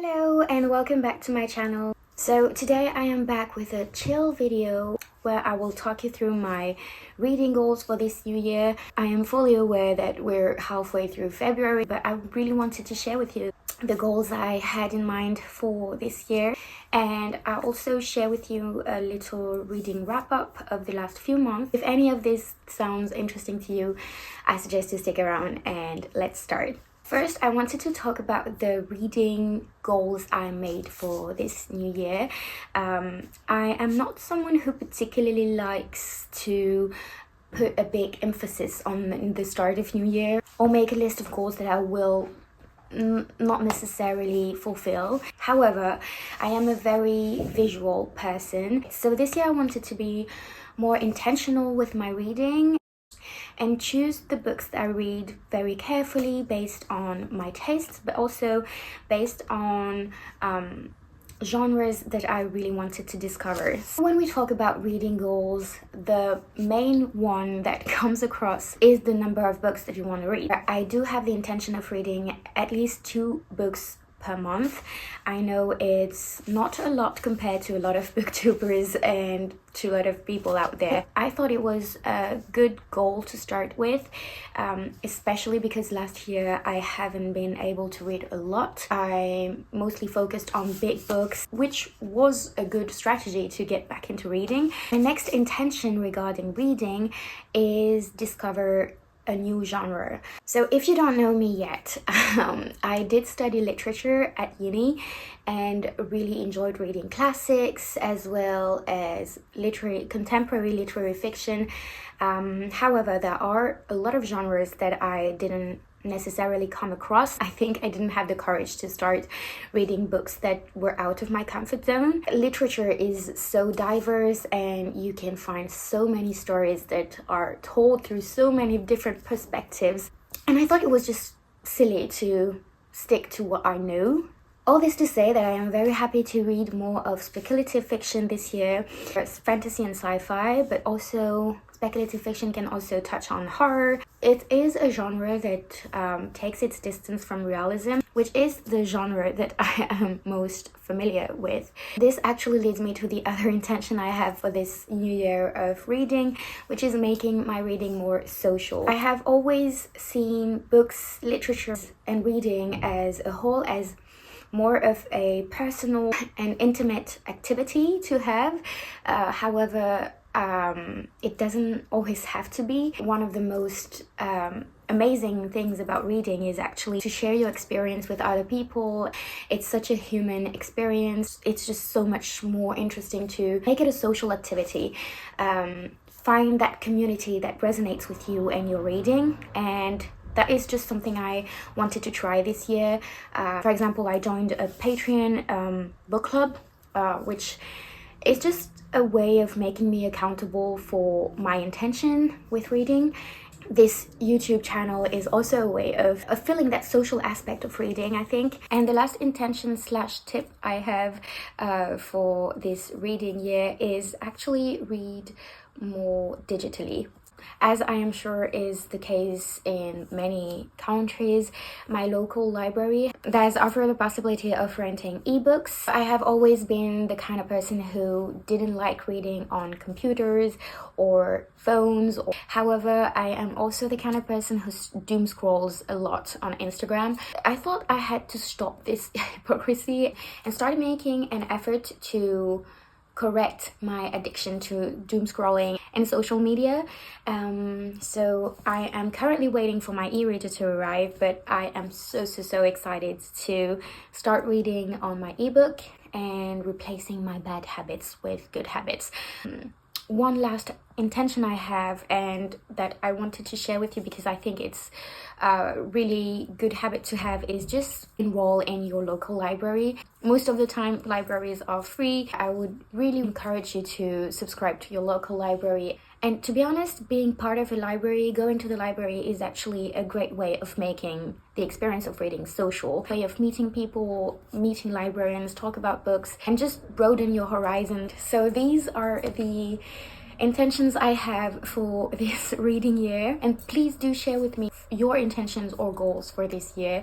Hello and welcome back to my channel. So today I am back with a chill video where I will talk you through my reading goals for this new year. I am fully aware that we're halfway through February, but I really wanted to share with you the goals I had in mind for this year, and I'll also share with you a little reading wrap-up of the last few months. If any of this sounds interesting to you, I suggest you stick around and let's start. First, I wanted to talk about the reading goals I made for this new year. I am not someone who particularly likes to put a big emphasis on the start of new year or make a list of goals that I will not necessarily fulfill. However, I am a very visual person, so this year I wanted to be more intentional with my reading and choose the books that I read very carefully based on my tastes, but also based on genres that I really wanted to discover. When we talk about reading goals, the main one that comes across is the number of books that you want to read. I do have the intention of reading at least 2 books per month. I know it's not a lot compared to a lot of booktubers and to a lot of people out there. I thought it was a good goal to start with, especially because last year I haven't been able to read a lot. I mostly focused on big books, which was a good strategy to get back into reading. My next intention regarding reading is discover a new genre. So if you don't know me yet, I did study literature at uni and really enjoyed reading classics as well as contemporary literary fiction. However, there are a lot of genres that I didn't necessarily come across. I think I didn't have the courage to start reading books that were out of my comfort zone. Literature is so diverse and you can find so many stories that are told through so many different perspectives, and I thought it was just silly to stick to what I knew. All this to say that I am very happy to read more of speculative fiction this year. There's fantasy and sci-fi, but also speculative fiction can also touch on horror. It is a genre that takes its distance from realism, which is the genre that I am most familiar with. This actually leads me to the other intention I have for this new year of reading, which is making my reading more social. I have always seen books, literature, and reading as a whole as more of a personal and intimate activity to have. However, it doesn't always have to be. One of the most amazing things about reading is actually to share your experience with other people. It's such a human experience. It's just so much more interesting to make it a social activity. Find that community that resonates with you and your reading, and that is just something I wanted to try this year. For example, I joined a Patreon book club, which is just a way of making me accountable for my intention with reading. This YouTube channel is also a way of filling that social aspect of reading, I think. And the last intention / tip I have for this reading year is actually read more digitally. As I am sure is the case in many countries, my local library does offer the possibility of renting ebooks. I have always been the kind of person who didn't like reading on computers or phones. However, I am also the kind of person who doom scrolls a lot on Instagram. I thought I had to stop this hypocrisy and started making an effort to correct my addiction to doom scrolling and social media. So I am currently waiting for my e-reader to arrive, but I am so excited to start reading on my ebook and replacing my bad habits with good habits. One last intention I have, and that I wanted to share with you because I think it's a really good habit to have, is just enroll in your local library. Most of the time libraries are free. I would really encourage you to subscribe to your local library. And to be honest, being part of a library, going to the library is actually a great way of making the experience of reading social, way of meeting people, meeting librarians, talk about books, and just broaden your horizon. So these are the intentions I have for this reading year, and please do share with me your intentions or goals for this year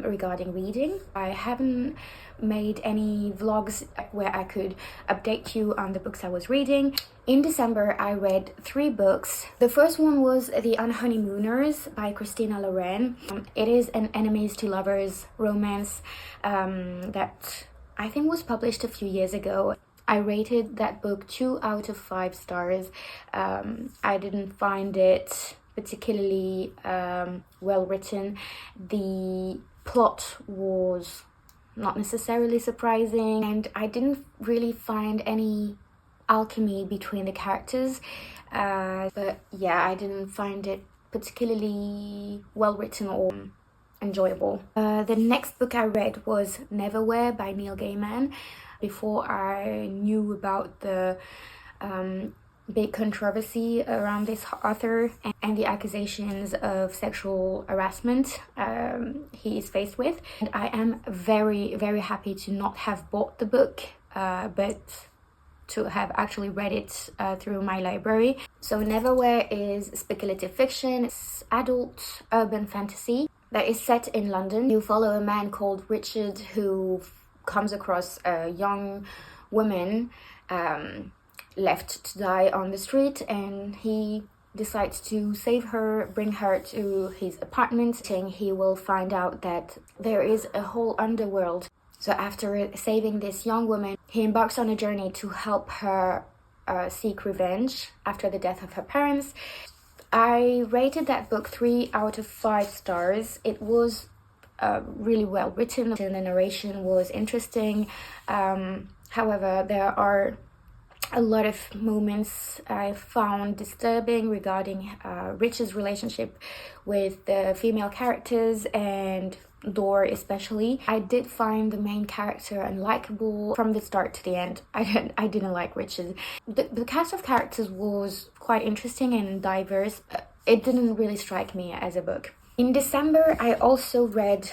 regarding reading. I haven't made any vlogs where I could update you on the books I was reading. In December, I read 3 books. The first one was The Unhoneymooners by Christina Loren. It is an enemies to lovers romance that I think was published a few years ago. I rated that book 2 out of 5 stars. I didn't find it particularly well written. The plot was not necessarily surprising, and I didn't really find any alchemy between the characters, but yeah, I didn't find it particularly well written or enjoyable. The next book I read was Neverwhere by Neil Gaiman. Before I knew about the big controversy around this author and the accusations of sexual harassment he is faced with, and I am very, very happy to not have bought the book, but to have actually read it through my library. So Neverwhere is speculative fiction. It's adult urban fantasy that is set in London. You follow a man called Richard who comes across a young woman left to die on the street, and he decides to save her, bring her to his apartment, saying he will find out that there is a whole underworld. So after saving this young woman, he embarks on a journey to help her seek revenge after the death of her parents. I rated that book 3 out of 5 stars. It was really well written. The narration was interesting. However, there are a lot of moments I found disturbing regarding Rich's relationship with the female characters, and Dor especially. I did find the main character unlikable from the start to the end. I didn't like Rich's. The cast of characters was quite interesting and diverse, but it didn't really strike me as a book. In December, I also read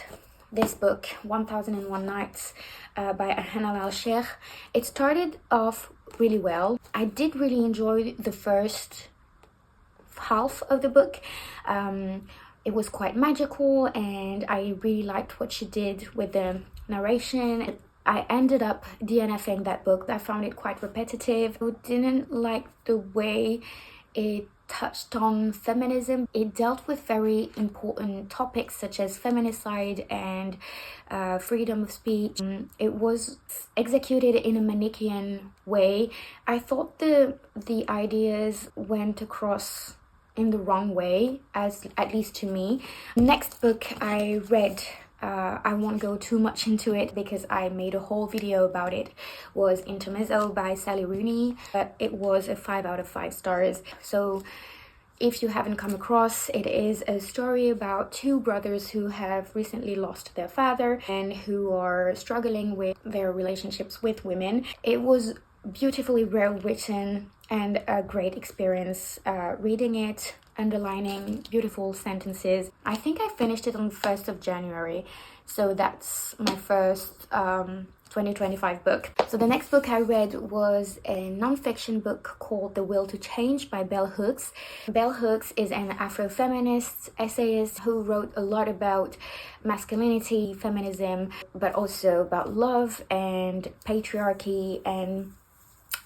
this book, 1001 Nights by Hanal al-Sheikh. It started off really well. I did really enjoy the first half of the book. It was quite magical, and I really liked what she did with the narration. I ended up DNFing that book. I found it quite repetitive. I didn't like the way it touched on feminism. It dealt with very important topics such as feminicide and freedom of speech. It was executed in a Manichaean way. I thought the ideas went across in the wrong way, at least to me. Next book I read, I won't go too much into it because I made a whole video about it, was Intermezzo by Sally Rooney, but it was a 5 out of 5 stars. So if you haven't come across, it is a story about 2 brothers who have recently lost their father and who are struggling with their relationships with women. It was beautifully well written and a great experience reading it, underlining beautiful sentences. I think I finished it on the 1st of January, so that's my first 2025 book. So the next book I read was a non-fiction book called The Will to Change by Bell Hooks. Bell Hooks is an Afro-feminist essayist who wrote a lot about masculinity, feminism, but also about love and patriarchy and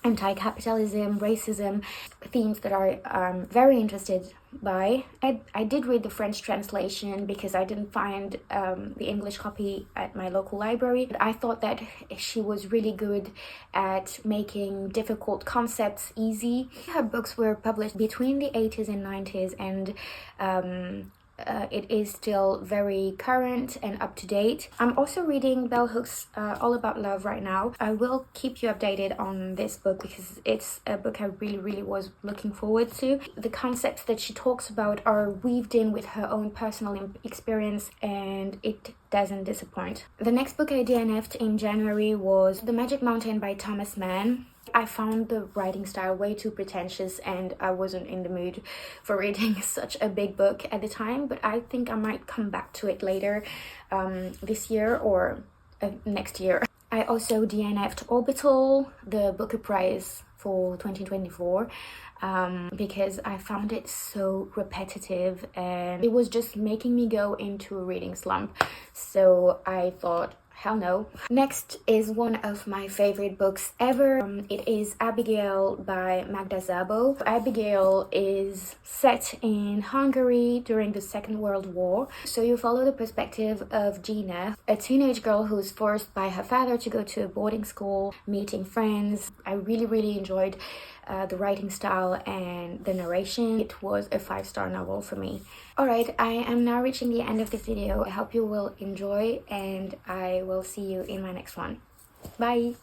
anti-capitalism, racism, themes that I'm very interested by. I did read the French translation because I didn't find the English copy at my local library. But I thought that she was really good at making difficult concepts easy. Her books were published between the 80s and 90s, and it is still very current and up to date. I'm also reading Bell Hooks' All About Love right now. I will keep you updated on this book because it's a book I really was looking forward to. The concepts that she talks about are weaved in with her own personal experience, and it doesn't disappoint. The next book I DNF'd in January was The Magic Mountain by Thomas Mann. I found the writing style way too pretentious, and I wasn't in the mood for reading such a big book at the time, but I think I might come back to it later this year or next year. I also DNF'd Orbital, the Booker Prize for 2024, because I found it so repetitive and it was just making me go into a reading slump. So I thought, hell no. Next is one of my favorite books ever. It is Abigail by Magda Szabo. Abigail is set in Hungary during the Second World War. So you follow the perspective of Gina, a teenage girl who's forced by her father to go to a boarding school, meeting friends. I really enjoyed the writing style and the narration. It was a 5-star novel for me. Alright, I am now reaching the end of this video. I hope you will enjoy and I will see you in my next one. Bye!